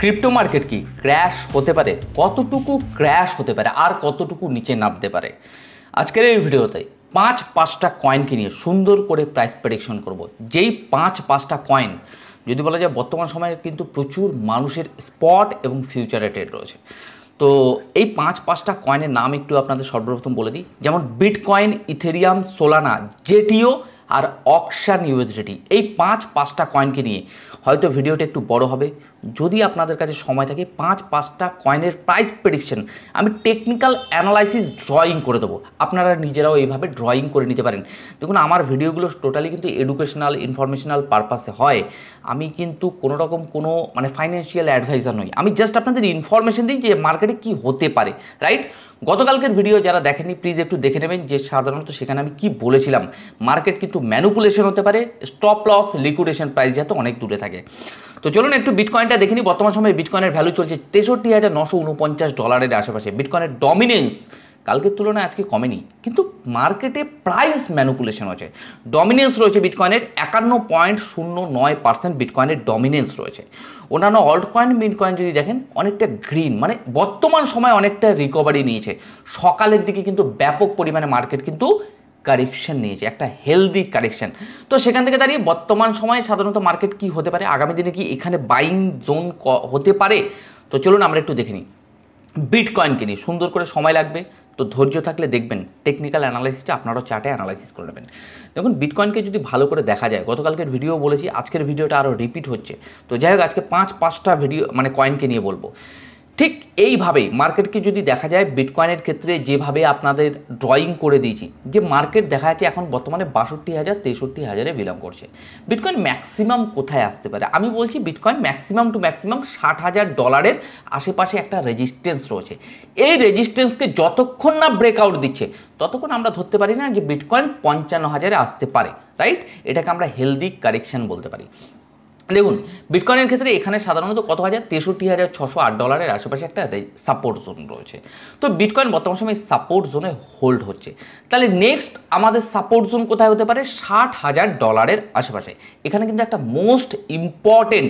Crypto market কি crash হতে পারে? কতটুকু ক্র্যাশ হতে পারে আর কতটুকু নিচে নামতে পারে? আজকের এই ভিডিওতে পাঁচটা কয়েনকে নিয়ে সুন্দর করে প্রাইস প্রেডিকশন করব। যেই পাঁচটা কয়েন যদি বলা যায় বর্তমান সময়ে কিন্তু প্রচুর মানুষের স্পট এবং ফিউচারে ট্রেড রয়েছে। তো এই পাঁচটা কয়েনের নাম একটু আপনাদের সর্বপ্রথম বলে দিই, যেমন বিটকয়েন, ইথেরিয়াম, সোলানা, জেটিও আর অকশান ইউএসডিটি। এই পাঁচটা কয়েনকে নিয়ে হয়তো ভিডিওটা একটু বড় হবে। যদি আপনাদের কাছে সময় থাকে পাঁচটা কয়েনের প্রাইস প্রেডিকশন আমি টেকনিক্যাল অ্যানালাইসিস ড্রয়িং করে দেবো, আপনারা নিজেরাও এইভাবে ড্রয়িং করে নিতে পারেন। দেখুন, আমার ভিডিওগুলো টোটালি কিন্তু এডুকেশনাল ইনফরমেশনাল পারপাসে হয়। আমি কিন্তু কোনো রকম কোনো ফাইন্যান্সিয়াল অ্যাডভাইজার নই, আমি জাস্ট আপনাদের ইনফরমেশন দিই যে মার্কেটে কী হতে পারে, রাইট? গতকালকের ভিডিও যারা দেখেননি প্লিজ একটু দেখে নেবেন, যে সাধারণত সেখানে আমি কি বলেছিলাম। মার্কেট কিন্তু ম্যানুপুলেশন হতে পারে, স্টপ লস, লিকুইডেশন প্রাইস যাতে অনেক দূরে থাকে। তো চলুন একটু বিটকয়েনটা দেখে নিই। বর্তমান সময়ে বিটকয়েনের ভ্যালু চলছে $63,949 আশেপাশে। বিটকয়েনের ডমিনেন্স কালকের তুলনায় আজকে কমেনি, কিন্তু মার্কেটে প্রাইস ম্যানুপুলেশন হচ্ছে। ডমিনেন্স রয়েছে বিটকয়েনের 51.09%। বিটকয়েনের ডমিনেন্স রয়েছে। অন্যান্য অল্ট কয়েন, মিড কয়েন যদি দেখেন অনেকটা গ্রিন, বর্তমান সময় অনেকটা রিকভারি নিয়েছে। সকালের দিকে কিন্তু ব্যাপক পরিমাণে মার্কেট কিন্তু কারেকশন নিয়েছে, একটা হেলদি কারেকশন। তো সেখান থেকে দাঁড়িয়ে বর্তমান সময়ে সাধারণত মার্কেট কি হতে পারে, আগামী দিনে কি এখানে বাইং জোন হতে পারে? তো চলুন আমরা একটু দেখে নিই। বিটকয়েনকে নিয়ে সুন্দর করে সময় লাগবে, তো ধৈর্য থাকলে দেখবেন টেকনিক্যাল অ্যানালাইসিসটা আপনারাও চার্টে অ্যানালাইসিস করে নেবেন। দেখুন, বিটকয়েনকে যদি ভালো করে দেখা যায়, গতকালকের ভিডিও বলেছি, আজকের ভিডিওটা আরও রিপিট হচ্ছে। তো যাই হোক, আজকে পাঁচটা ভিডিও কয়েনকে নিয়ে বলবো। ঠিক এইভাবেই মার্কেটকে যদি দেখা যায়, বিটকয়েনের ক্ষেত্রে যেভাবে আপনাদের ড্রয়িং করে দিয়েছি, যে মার্কেট দেখা যাচ্ছে এখন বর্তমানে 62,000 63,000-এ বিলং করছে। বিটকয়েন ম্যাক্সিমাম কোথায় আসতে পারে? আমি বলছি বিটকয়েন ম্যাক্সিমাম টু ম্যাক্সিমাম $60,000 আশেপাশে একটা রেজিস্ট্যান্স রয়েছে। এই রেজিস্ট্যান্সকে যতক্ষণ না ব্রেকআউট দিচ্ছে ততক্ষণ আমরা ধরতে পারি না যে বিটকয়েন 55,000-এ আসতে পারে, রাইট? এটাকে আমরা হেলদি কারেকশন বলতে পারি। দেখুন, বিটকয়েনের ক্ষেত্রে এখানে সাধারণত কত হাজার $63,608 আশেপাশে একটা সাপোর্ট জোন রয়েছে। তো বিটকয়েন বর্তমান সময় সাপোর্ট জোনে হোল্ড হচ্ছে। তাহলে নেক্সট আমাদের সাপোর্ট জোন কোথায় হতে পারে? $60,000 আশেপাশে। এখানে কিন্তু একটা মোস্ট ইম্পর্টেন্ট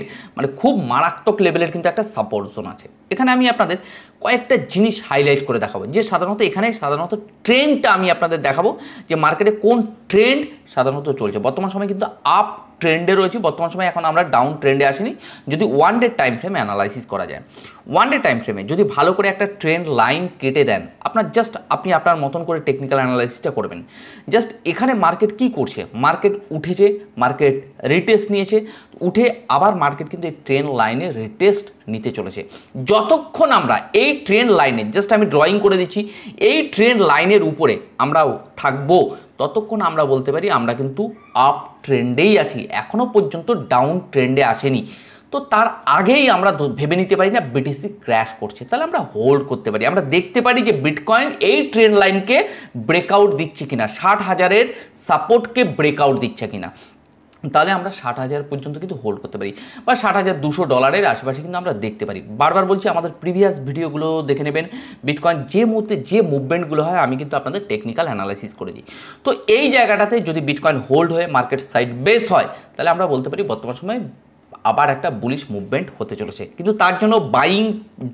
খুব মারাত্মক লেভেলের কিন্তু একটা সাপোর্ট জোন আছে। এখানে আমি আপনাদের কয়েকটা জিনিস হাইলাইট করে দেখাবো, যে সাধারণত ট্রেন্ডটা আমি আপনাদের দেখাবো, যে মার্কেটে কোন ট্রেন্ড সাধারণত চলছে। বর্তমান সময় কিন্তু আপ ট্রেন্ডে রয়েছে, বর্তমান সময় এখন আমরা ডাউন ট্রেন্ডে আসিনি। যদি ওয়ান ডে টাইম ফ্রেমে অ্যানালাইসিস করা যায়, ওয়ান ডে টাইম ফ্রেমে যদি ভালো করে একটা ট্রেন্ড লাইন কেটে দেন, আপনি আপনার মতন করে টেকনিক্যাল অ্যানালাইসিসটা করবেন। জাস্ট এখানে মার্কেট কি করছে, মার্কেট উঠেছে, মার্কেট রিটেস্ট নিয়েছে, উঠে আবার মার্কেট কিন্তু এই ট্রেন্ড লাইনে রিটেস্ট নিতে চলেছে। যতক্ষণ আমরা এই ট্রেন্ড লাইনে, জাস্ট আমি ড্রয়িং করে দিচ্ছি, এই ট্রেন্ড লাইনের উপরে আমরাও থাকবো, ততক্ষণ আমরা বলতে পারি আমরা কিন্তু আপ ট্রেন্ডেই আছি, এখনও পর্যন্ত ডাউন ট্রেন্ডে আসেনি। তো তার আগেই আমরা ভেবে নিতে পারি না বিটিসি ক্র্যাশ করছে, তাহলে আমরা হোল্ড করতে পারি। আমরা দেখতে পারি যে বিটকয়েন এই ট্রেন্ড লাইনকে ব্রেকআউট দিচ্ছে কিনা, 60,000-এর সাপোর্টকে ব্রেকআউট দিচ্ছে কিনা, তাহলে আমরা 60,000 পর্যন্ত কিন্তু হোল্ড করতে পারি, বা $60,200 আশেপাশে কিন্তু আমরা দেখতে পারি। বারবার বলছি, আমাদের প্রিভিয়াস ভিডিওগুলো দেখে নেবেন। বিটকয়েন যে মুহূর্তে যে মুভমেন্টগুলো হয় আমি কিন্তু আপনাদের টেকনিক্যাল অ্যানালাইসিস করে দিই। তো এই জায়গাটাতে যদি বিটকয়েন হোল্ড হয়ে মার্কেট সাইড বেস হয়, তাহলে আমরা বলতে পারি বর্তমান সময়ে আবার একটা বুলিশ মুভমেন্ট হতে চলেছে। কিন্তু তার জন্য বাইং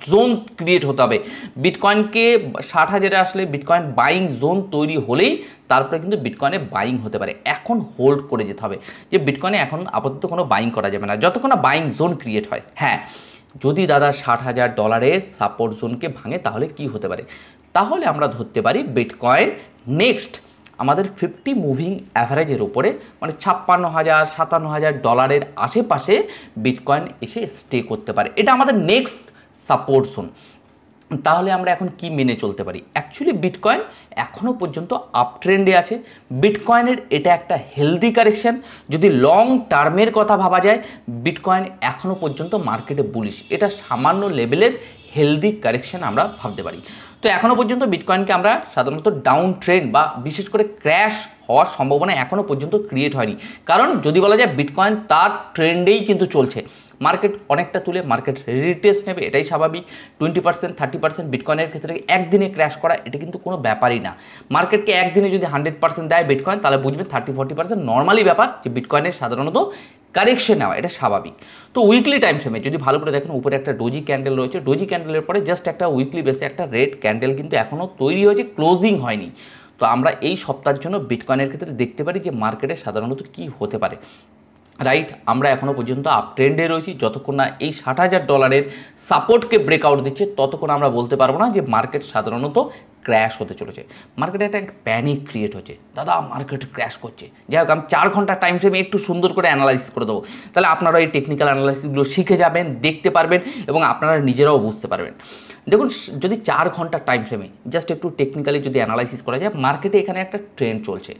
জোন ক্রিয়েট হতে হবে। বিটকয়েনকে 60,000-এ আসলে বিটকয়েন বাইং জোন তৈরি হলেই তারপরে কিন্তু বিটকয়েনে বাইং হতে পারে। এখন হোল্ড করে যেতে হবে, যে বিটকয়েনে এখন আপাতত কোনো বাইং করা যাবে না যতক্ষণ না বাইং জোন ক্রিয়েট হয়। হ্যাঁ, যদি দাদা $60,000-এর সাপোর্ট জোনকে ভাঙে তাহলে কি হতে পারে? তাহলে আমরা ধরতে পারি বিটকয়েন নেক্সট আমাদের 50 মুভিং অ্যাভারেজের উপরে, $56,000 $57,000-এর আশেপাশে বিটকয়েন এসে স্টে করতে পারে। এটা আমাদের নেক্সট সাপোর্ট জোন। তাহলে আমরা এখন কি মেনে চলতে পারি? অ্যাকচুয়ালি বিটকয়েন এখনও পর্যন্ত আপ ট্রেন্ডে আছে। বিটকয়েনের এটা একটা হেলদি কারেকশন। যদি লং টার্মের কথা ভাবা যায়, বিটকয়েন এখনও পর্যন্ত মার্কেটে বুলিশ, এটা সামান্য লেভেলের হেলদি কারেকশন আমরা ভাবতে পারি। তো এখনও পর্যন্ত বিটকয়েনকে আমরা সাধারণত ডাউন ট্রেন্ড বা বিশেষ করে ক্র্যাশ হওয়ার সম্ভাবনা এখনও পর্যন্ত ক্রিয়েট হয়নি। কারণ যদি বলা যায় বিটকয়েন তার ট্রেন্ডেই কিন্তু চলছে। মার্কেট অনেকটা তুলে মার্কেট রিটেস্ট নেবে, এটাই স্বাভাবিক। 20% 30% বিটকয়েনের ক্ষেত্রে একদিনে ক্র্যাশ করা এটা কিন্তু কোনো ব্যাপারই না। মার্কেটকে একদিনে যদি 100% দেয় বিটকয়েন, তাহলে বুঝবেন 30-40% নর্মালি ব্যাপার, যে বিটকয়েনের সাধারণত কারেকশন নেওয়া, এটা স্বাভাবিক। তো উইকলি টাইম ফ্রেমে যদি ভালো করে দেখেন, উপরে একটা ডোজি ক্যান্ডেল রয়েছে, ডোজি ক্যান্ডেলের পরে জাস্ট একটা উইকলি বেসে একটা রেড ক্যান্ডেল কিন্তু এখনও তৈরি হয়েছে, ক্লোজিং হয়নি। তো আমরা এই সপ্তাহের জন্য বিটকয়েনের ক্ষেত্রে দেখতে পারি যে মার্কেটে সাধারণত কি হতে পারে, রাইট। আমরা এখনও পর্যন্ত আপ ট্রেন্ডে রয়েছি, যতক্ষণ না এই $60,000 সাপোর্টকে ব্রেকআউট দিচ্ছে ততক্ষণ আমরা বলতে পারবো না যে মার্কেট সাধারণত ক্র্যাশ হতে চলেছে। মার্কেটে একটা প্যানিক ক্রিয়েট হচ্ছে, দাদা মার্কেট ক্র্যাশ করছে। যাই হোক, আমি 4 ঘন্টা টাইম ফ্রেমে একটু সুন্দর করে অ্যানালাইসিস করে দেবো, তাহলে আপনারা এই টেকনিক্যাল অ্যানালাইসিসগুলো শিখে যাবেন, দেখতে পারবেন এবং আপনারা নিজেরাও বুঝতে পারবেন। দেখুন, যদি 4 ঘন্টা টাইম ফ্রেমে জাস্ট একটু টেকনিক্যালি যদি অ্যানালাইসিস করা যায়, মার্কেটে এখানে একটা ট্রেন্ড চলছে।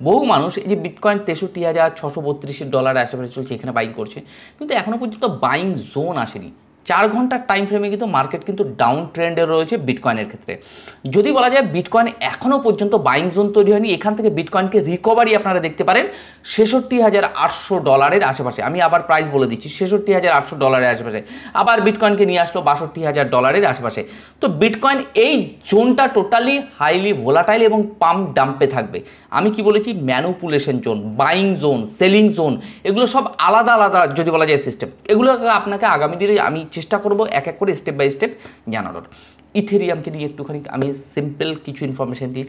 বহু মানুষ এই যে বিটকয়েন $63,632 আশেপাশে চলছে, এখানে বাইং করছে, কিন্তু এখনও পর্যন্ত বাইং জোন আসেনি। 4 ঘন্টার টাইম ফ্রেমে কিন্তু মার্কেট কিন্তু ডাউন ট্রেন্ডে রয়েছে বিটকয়েনের ক্ষেত্রে। যদি বলা যায় বিটকয়েন এখনও পর্যন্ত বাইং জোন তৈরি হয়নি, এখান থেকে বিটকয়েনকে রিকভারি আপনারা দেখতে পারেন $66,800 আশেপাশে। আমি আবার প্রাইস বলে দিচ্ছি, $66,800 আশেপাশে। আবার বিটকয়েনকে নিয়ে আসলো $62,000 আশেপাশে। তো বিটকয়েন এই জোনটা টোটালি হাইলি ভোলাটাইল এবং পাম্প ডাম্পে থাকবে। আমি কি বলেছি, manipulation zone, buying zone, selling zone, এগুলো সব আলাদা আলাদা যদি বলা যায় সিস্টেম। এগুলো আপনাকে আগামী দিনে আমি চেষ্টা করব এক এক করে স্টেপ বাই স্টেপ জানানোর। ইথেরিয়ামকে নিয়ে একটুখানি আমি সিম্পল কিছু ইনফরমেশন দিই।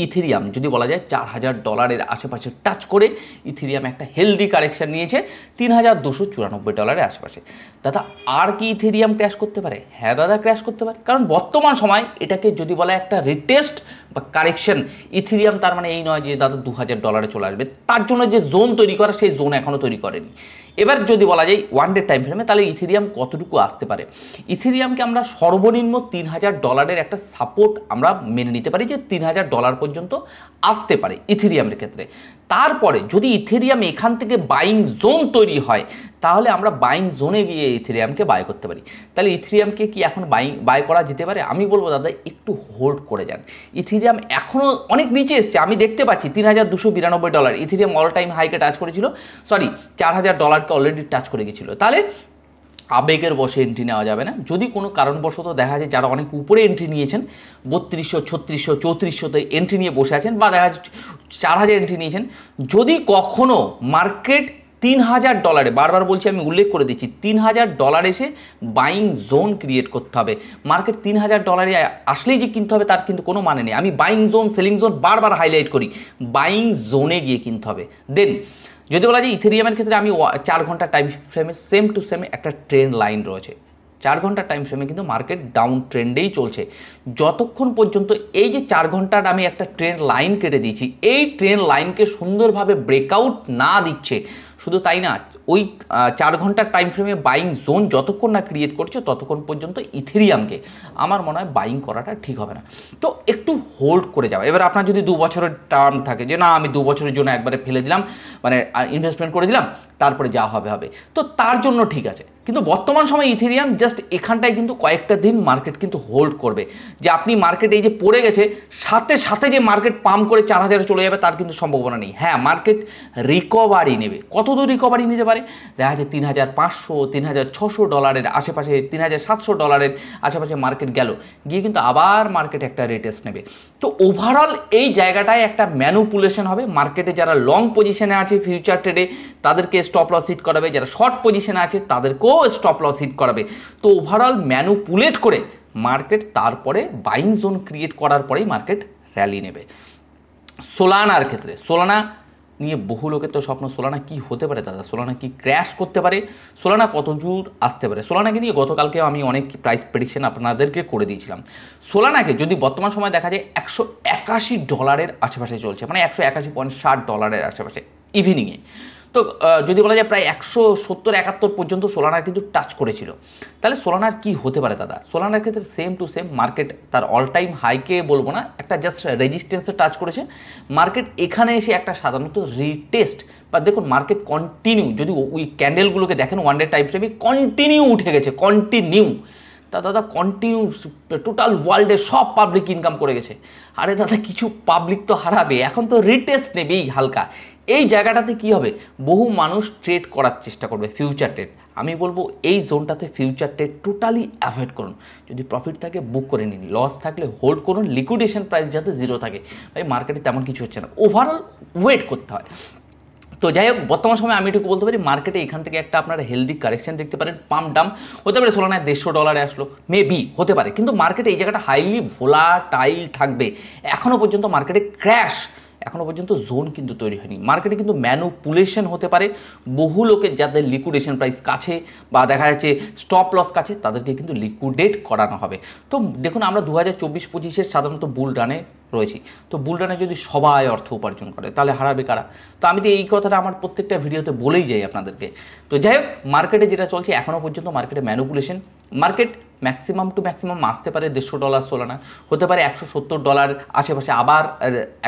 ইথেরিয়াম যদি বলা যায় $4,000 আশেপাশে টাচ করে ইথেরিয়াম একটা হেলদি কারেকশন নিয়েছে $3,294 আশেপাশে। দাদা আর কি ইথেরিয়াম ক্র্যাশ করতে পারে? হ্যাঁ দাদা, ক্র্যাশ করতে পারে, কারণ বর্তমান সময় এটাকে যদি বলা একটা রিটেস্ট বা কারেকশন ইথেরিয়াম, তার মানে এই নয় যে দাদা $2,000 চলে আসবে। তার জন্য যে জোন তৈরি করা, সেই জোন এখনও তৈরি করেনি। এবার যদি বলা যায় ওয়ান ডে টাইম ফ্রেমে, তাহলে ইথেরিয়াম কতটুকু আসতে পারে? ইথেরিয়ামকে আমরা সর্বনিম্ন $3,000 একটা সাপোর্ট আমরা মেনে নিতে পারি, যে $3,000 পর্যন্ত আসতে পারে ইথেরিয়ামের ক্ষেত্রে। তারপরে যদি ইথেরিয়াম এখান থেকে বাইং জোন তৈরি হয়, তাহলে আমরা বাইং জোনে গিয়ে ইথেরিয়ামকে বাই করতে পারি। তাহলে ইথেরিয়ামকে কি এখন বাই করা যেতে পারে? আমি বলবো দাদা একটু হোল্ড করে যান। ইথেরিয়াম এখনও অনেক নিচে এসছে, আমি দেখতে পাচ্ছি $3,292। ইথেরিয়াম অল টাইম হাইকে টাচ করেছিল, সরি $4,000কে অলরেডি টাচ করে গেছিলো। তাহলে আবেগের বসে এন্ট্রি নেওয়া যাবে না। যদি কোনো কারণবশত দেখা যায় যারা অনেক উপরে এন্ট্রি নিয়েছেন, 3200, 3600, 3400তে এন্ট্রি নিয়ে বসে আছেন, বা দেখা যাচ্ছে 4,000 এন্ট্রি নিয়েছেন, যদি কখনও মার্কেট $3,000, বারবার বলছি, আমি উল্লেখ করে দিচ্ছি, $3,000 এসে বাইং জোন ক্রিয়েট করতে হবে। মার্কেট $3,000 আসলেই যে কিনতে হবে তার কিন্তু কোনো মানে নেই। আমি বাইং জোন, সেলিং জোন বারবার হাইলাইট করি, বাইং জোনে গিয়ে কিনতে হবে। দেন যদি বলা যায় ইথেরিয়ামের ক্ষেত্রে, আমি 4 ঘন্টা টাইম ফ্রেমে সেম টু সেম একটা ট্রেন্ড লাইন রয়েছে। 4 ঘন্টা টাইম ফ্রেমে কিন্তু মার্কেট ডাউন ট্রেন্ডেই চলছে। যতক্ষণ পর্যন্ত এই যে 4 ঘন্টার আমি একটা ট্রেন্ড লাইন কেটে দিয়েছি, এই ট্রেন্ড লাইনকে সুন্দরভাবে ব্রেকআউট না দিচ্ছে, শুধু তাই না, ওই 4 ঘন্টার টাইম ফ্রেমে বাইং জোন যতক্ষণ না ক্রিয়েট করছে ততক্ষণ পর্যন্ত ইথেরিয়ামকে আমার মনে হয় বাইং করাটা ঠিক হবে না। তো একটু হোল্ড করে যাওয়া। এবার আপনার যদি 2 বছরের টার্ম থাকে, যে না আমি 2 বছরের জন্য একবারে ফেলে দিলাম, মানে ইনভেস্টমেন্ট করে দিলাম, তারপরে যা হবে হবে, তো তার জন্য ঠিক আছে। কিন্তু বর্তমান সময় ইথেরিয়াম জাস্ট এখানটায় কিন্তু কয়েকটা দিন মার্কেট কিন্তু হোল্ড করবে। যে আপনি মার্কেট এই যে পড়ে গেছে, সাথে সাথে যে মার্কেট পাম্প করে 4,000-এ চলে যাবে তার কিন্তু সম্ভাবনা নেই। হ্যাঁ, মার্কেট রিকভারি নেবে। কতদূর রিকভারি নিতে পারে? দেখা যাচ্ছে $3,500, $3,600 আশেপাশে, $3,700 আশেপাশে মার্কেট গেল, গিয়ে কিন্তু আবার মার্কেট একটা রেটেস্ট নেবে। তো ওভারঅল এই জায়গাটায় একটা ম্যানুপুলেশন হবে। মার্কেটে যারা লং পজিশনে আছে ফিউচার ট্রেডে, তাদেরকে স্টপ লস হিট করাবে, যারা শর্ট পজিশনে আছে তাদেরকেও স্টপ লস হিট করাবে। তো ওভারঅল ম্যানুপুলেট করে মার্কেট তারপরে বাইং জোন ক্রিয়েট করার পরেই মার্কেট র্যালি নেবে। সোলানার ক্ষেত্রে, সোলানা নিয়ে বহু লোকের তো স্বপ্ন, সোলানা কি হতে পারে দাদা, সোলানা কি ক্র্যাশ করতে পারে, সোলানা কত দূর আসতে পারে। সোলানাকে নিয়ে গতকালকে আমি অনেক প্রাইস প্রেডিকশন আপনাদেরকে করে দিয়েছিলাম। সোলানাকে যদি বর্তমান সময় দেখা যায় $180 আশেপাশে চলছে, মানে $180.60 আশেপাশে ইভিনিংয়ে। তো যদি বলা যায় প্রায় 170-71 পর্যন্ত সোলানার কিন্তু টাচ করেছিল। তাহলে সোলানার কি হতে পারে দাদা? সোলানার ক্ষেত্রে সেম টু সেম মার্কেট তার অল টাইম হাইকে বলবো না, একটা জাস্ট রেজিস্ট্যান্সে টাচ করেছে। মার্কেট এখানে এসে একটা সাধারণত রিটেস্ট, বা দেখুন মার্কেট কন্টিনিউ, যদি ওই ক্যান্ডেলগুলোকে দেখেন ওয়ান ডে টাইম ফ্রেমে কন্টিনিউ উঠে গেছে, কন্টিনিউ। তা দাদা কন্টিনিউ টোটাল ওয়ার্ল্ডে সব পাবলিক ইনকাম করে গেছে। আরে দাদা কিছু পাবলিক তো হারাবে, এখন তো রিটেস্ট নেবেই হালকা। এই জায়গাটাতে কি হবে, বহু মানুষ ট্রেড করার চেষ্টা করবে ফিউচার ট্রেড। আমি বলবো এই জোনটাতে ফিউচার ট্রেড টোটালি অ্যাভয়েড করুন। যদি প্রফিট থাকে বুক করে নিন, লস থাকলে হোল্ড করুন, লিকুইডেশন প্রাইস যাতে 0 থাকে। ভাই মার্কেটে তেমন কিছু হচ্ছে না, ওভারঅল ওয়েট করতে হয়। তো তো যাই হোক বর্তমান সময় আমি এটুকু বলতে পারি মার্কেটে এখান থেকে একটা আপনারা হেলদি কারেকশন দেখতে পারেন, পাম্প ডাম হতে পারে সোলানায় $150 আসলো, মেবি হতে পারে, কিন্তু মার্কেটে এই জায়গাটা হাইলি ভোলাটাইল থাকবে। এখনও পর্যন্ত মার্কেটে ক্র্যাশ, এখনও পর্যন্ত জোন কিন্তু তৈরি হয়নি। মার্কেটে কিন্তু ম্যানুপুলেশন হতে পারে, বহু লোকের যাদের লিকুইডেশন প্রাইস কাছে বা দেখা যাচ্ছে স্টপ লস কাছে তাদেরকে কিন্তু লিকুইডেট করানো হবে। তো দেখুন আমরা 2024-25 সাধারণত বুল রানে রয়েছি, তো বুল রানে যদি সবাই অর্থ উপার্জন করে তাহলে হারাবে কারা? তো আমি তো এই কথাটা আমার প্রত্যেকটা ভিডিওতে বলেই যাই আপনাদেরকে। তো যাই হোক মার্কেটে যেটা চলছে এখনও পর্যন্ত মার্কেটে manipulation, market maximum to maximum আসতে পারে $150 সোলানা, হতে পারে $170 আশেপাশে, আবার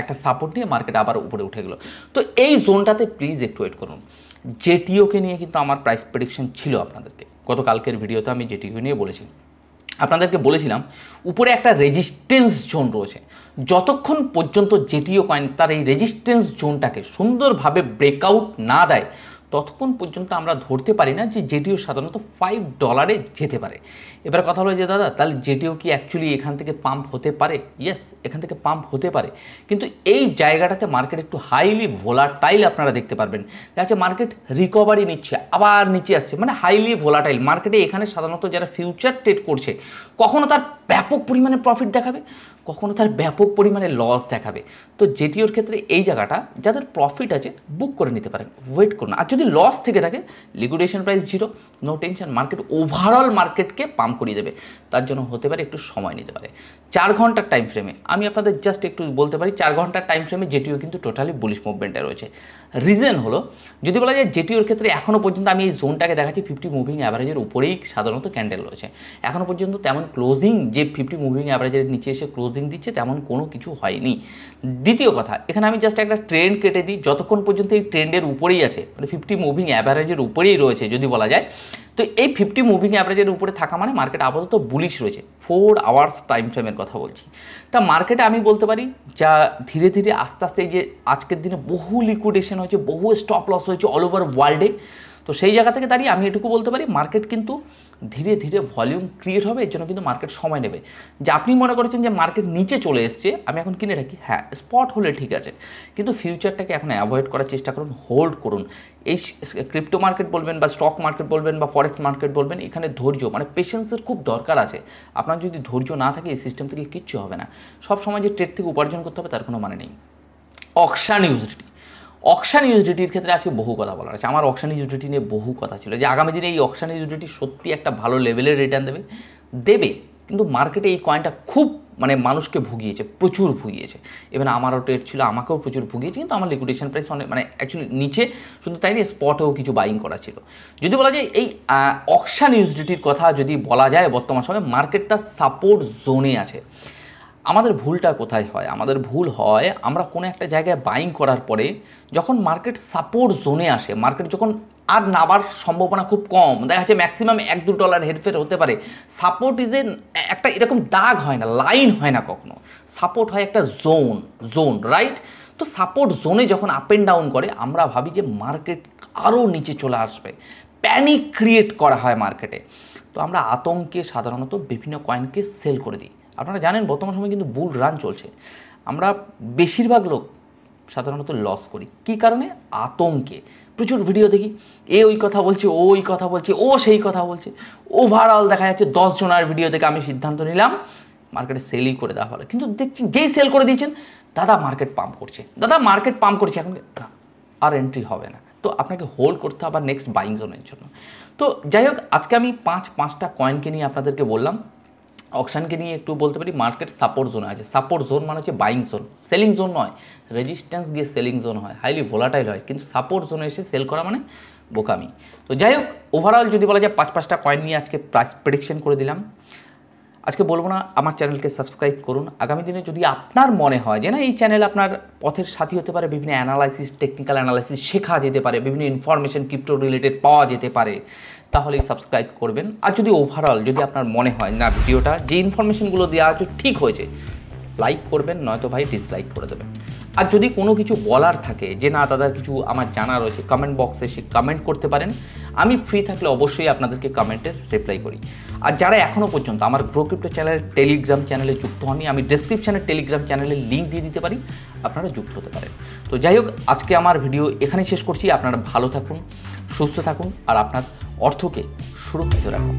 একটা সাপোর্ট নিয়ে মার্কেট আবার উপরে উঠে গেলো। তো এই জোনটাতে প্লিজ একটু ওয়েট করুন। জেটিওকে নিয়ে কিন্তু আমার প্রাইস প্রেডিকশন ছিল আপনাদেরকে, গতকালকের ভিডিওতে আমি জেটিও নিয়ে বলেছি, আপনাদেরকে বলেছিলাম উপরে একটা রেজিস্ট্যান্স জোন রয়েছে, যতক্ষণ পর্যন্ত জেটিও কয়েন তার এই রেজিস্ট্যান্স জোনটাকে সুন্দরভাবে ব্রেকআউট না দেয় ততক্ষণ পর্যন্ত আমরা ধরতে পারি না যে জেটিও সাধারণত $5 যেতে পারে। এবার কথা হলো যে দাদা তাহলে জেটিও কি অ্যাকচুয়ালি এখান থেকে পাম্প হতে পারে? ইয়েস, এখান থেকে পাম্প হতে পারে, কিন্তু এই জায়গাটাতে মার্কেট একটু হাইলি ভোলাটাইল আপনারা দেখতে পারবেন। দেখা মার্কেট রিকভারি নিচ্ছে আবার নিচে আসছে, মানে হাইলি ভোলাটাইল মার্কেটে। এখানে সাধারণত যারা ফিউচার ট্রেড করছে কখনো তার ব্যাপক পরিমাণে প্রফিট দেখাবে, কখনো তার ব্যাপক পরিমাণে লস দেখাবে। তো জেটিওর ক্ষেত্রে এই জায়গাটা যাদের প্রফিট আছে বুক করে নিতে পারেন, ওয়েট করুন। আর যদি লস থেকে থাকে liquidation price 0, no tension, market overall মার্কেটকে পাম্প করিয়ে দেবে। তার জন্য হতে পারে একটু সময় নিতে পারে। 4 ঘন্টার টাইম ফ্রেমে আমি আপনাদের জাস্ট একটু বলতে পারি 4 ঘন্টার টাইম ফ্রেমে জেটিও কিন্তু টোটালি বুলিশ মুভমেন্টে রয়েছে। রিজন হলো যদি বলা যায় জেটিওর ক্ষেত্রে এখনও পর্যন্ত আমি এই জোনটাকে দেখাচ্ছি 50 মুভিং অ্যাভারেজের উপরেই সাধারণত ক্যান্ডেল রয়েছে। এখনও পর্যন্ত তেমন ক্লোজিং যে 50 মুভিং অ্যাভারেজের নিচে এসে ক্লোজিং দিচ্ছে তেমন কোনো কিছু হয়নি। দ্বিতীয় কথা, এখানে আমি জাস্ট একটা ট্রেন্ড কেটে দিই, যতক্ষণ পর্যন্ত এই ট্রেন্ডের উপরেই আছে, মানে 50 মুভিং অ্যাভারেজের উপরেই রয়েছে যদি বলা যায়, তো এই 50 মুভিং অ্যাভারেজের উপরে থাকা মানে মার্কেট আপাতত বুলিশ রয়েছে। 4 আওয়ার্স টাইম ফ্রেমের কথা বলছি। তা মার্কেটে আমি বলতে পারি যা ধীরে ধীরে আস্তে আস্তে এই যে আজকের দিনে বহু লিকুইডেশন হয়েছে, বহু স্টপ লস হয়েছে অল ওভার ওয়ার্ল্ডে, তো সেই জায়গা থেকে দাঁড়িয়ে আমি এটুকু বলতে পারি মার্কেট কিন্তু ধীরে ধীরে ভলিউম ক্রিয়েট হবে, এর জন্য কিন্তু মার্কেট সময় নেবে। যে আপনি মনে করেছেন যে মার্কেট নিচে চলে এসছে আমি এখন কিনে রাখি, হ্যাঁ স্পট হলে ঠিক আছে, কিন্তু ফিউচারটাকে এখন অ্যাভয়েড করার চেষ্টা করুন, হোল্ড করুন। এই ক্রিপ্টো মার্কেট বলবেন বা স্টক মার্কেট বলবেন বা ফরেক্স মার্কেট বলবেন, এখানে ধৈর্য মানে পেশেন্সের খুব দরকার আছে। আপনার যদি ধৈর্য না থাকে এই সিস্টেম থেকে কিচ্ছু হবে না। সব সময় যে ট্রেড থেকে উপার্জন করতে হবে তার কোনো মানে নেই। অকশান ইউএসডিটি, অকশান ইউএসডিটির ক্ষেত্রে আজকে বহু কথা বলার আছে। আমার অকশান ইউএসডিটি নিয়ে বহু কথা ছিল যে আগামী দিনে এই অকশান ইউএসডিটি সত্যি একটা ভালো লেভেলের রিটার্ন দেবে, কিন্তু মার্কেটে এই কয়েনটা খুব মানে মানুষকে ভুগিয়েছে, প্রচুর ভুগিয়েছে। এবার আমারও ট্রেড ছিল, আমাকেও প্রচুর ভুগিয়েছে, কিন্তু আমার লিকুইডেশন প্রাইস অনেক মানে অ্যাকচুয়ালি নিচে, শুধু তাই নিয়ে স্পটেও কিছু বাইং করা ছিল। যদি বলা যায় এই অকশান ইউএসডিটির কথা যদি বলা যায় বর্তমান সময়ে মার্কেট তার সাপোর্ট জোনে আছে। আমাদের ভুলটা কোথায় হয়? আমাদের ভুল হয় আমরা কোনো একটা জায়গায় বাইং করার পরে যখন মার্কেট সাপোর্ট জোনে আসে, মার্কেট যখন আর নাবার সম্ভাবনা খুব কম, দেখা যাচ্ছে ম্যাক্সিমাম $1-2 হেরফের হতে পারে, সাপোর্ট ইজ একটা এরকম দাগ হয় না, লাইন হয় না কখনো, সাপোর্ট হয় একটা জোন রাইট। তো সাপোর্ট জোনে যখন আপ অ্যান্ড ডাউন করে আমরা ভাবি যে মার্কেট আরও নিচে চলে আসবে, প্যানিক ক্রিয়েট করা হয় মার্কেটে। তো আমরা আতঙ্কে সাধারণত বিভিন্ন কয়েনকে সেল করে দিই। আপনারা জানেন বর্তমান সময় কিন্তু বুল রান চলছে, আমরা বেশিরভাগ লোক সাধারণত লস করি। কী কারণে? আতঙ্কে। প্রচুর ভিডিও দেখি, এ ওই কথা বলছে, ও ওই কথা বলছে, ও সেই কথা বলছে, ওভারঅল দেখা যাচ্ছে 10 জনের ভিডিও থেকে আমি সিদ্ধান্ত নিলাম মার্কেটে সেলই করে দেওয়া ভালো। কিন্তু দেখছি যেই সেল করে দিয়েছেন দাদা মার্কেট পাম্প করছে, এখন আর এন্ট্রি হবে না, তো আপনাকে হোল্ড করতে হবে নেক্সট বাইং জোনের জন্য। তো যাই হোক আজকে আমি 5টা কয়েনকে নিয়ে আপনাদেরকে বললাম। অকশানকে নিয়ে একটু বলতে পারি মার্কেট সাপোর্ট জোনে আছে। সাপোর্ট জোন মানে হচ্ছে বাইং জোন, সেলিং জোন নয়। রেজিস্ট্যান্স গিয়ে সেলিং জোন হয়, হাইলি ভোলাটাইল হয়, কিন্তু সাপোর্ট জোনে এসে সেল করা মানে বোকামি। তো যাই হোক ওভারঅল যদি বলা যায় 5টা কয়েন নিয়ে আজকে প্রাইস প্রেডিকশন করে দিলাম। আজকে বলবো না আমার চ্যানেলকে সাবস্ক্রাইব করুন। আগামী দিনে যদি আপনার মনে হয় যে না এই চ্যানেল আপনার পথের সাথী হতে পারে, বিভিন্ন অ্যানালাইসিস, টেকনিক্যাল অ্যানালাইসিস শেখা যেতে পারে, বিভিন্ন ইনফরমেশন ক্রিপ্টো রিলেটেড পাওয়া যেতে পারে, তাহলেই সাবস্ক্রাইব করবেন। আর যদি ওভারঅল যদি আপনার মনে হয় না ভিডিওটা যে ইনফরমেশনগুলো দেওয়া আছে ঠিক হয়েছে, লাইক করবেন, নয়তো ভাই ডিসলাইক করে দেবেন। আর যদি কোনো কিছু বলার থাকে যে না দাদা কিছু আমার জানা রয়েছে, কমেন্ট বক্সে এসে কমেন্ট করতে পারেন। আমি ফ্রি থাকলে অবশ্যই আপনাদেরকে কমেন্টের রিপ্লাই করি। আর যারা এখনও পর্যন্ত আমার গ্রো ক্রিপ্টো চ্যানেলের টেলিগ্রাম চ্যানেলে যুক্ত হননি, আমি ডেসক্রিপশানে টেলিগ্রাম চ্যানেলের লিঙ্ক দিয়ে দিতে পারি, আপনারা যুক্ত হতে পারেন। তো যাই হোক, আজকে আমার ভিডিও এখানেই শেষ করছি। আপনারা ভালো থাকুন, সুস্থ থাকুন আর আপনার অর্থকে সুরক্ষিত রাখুন।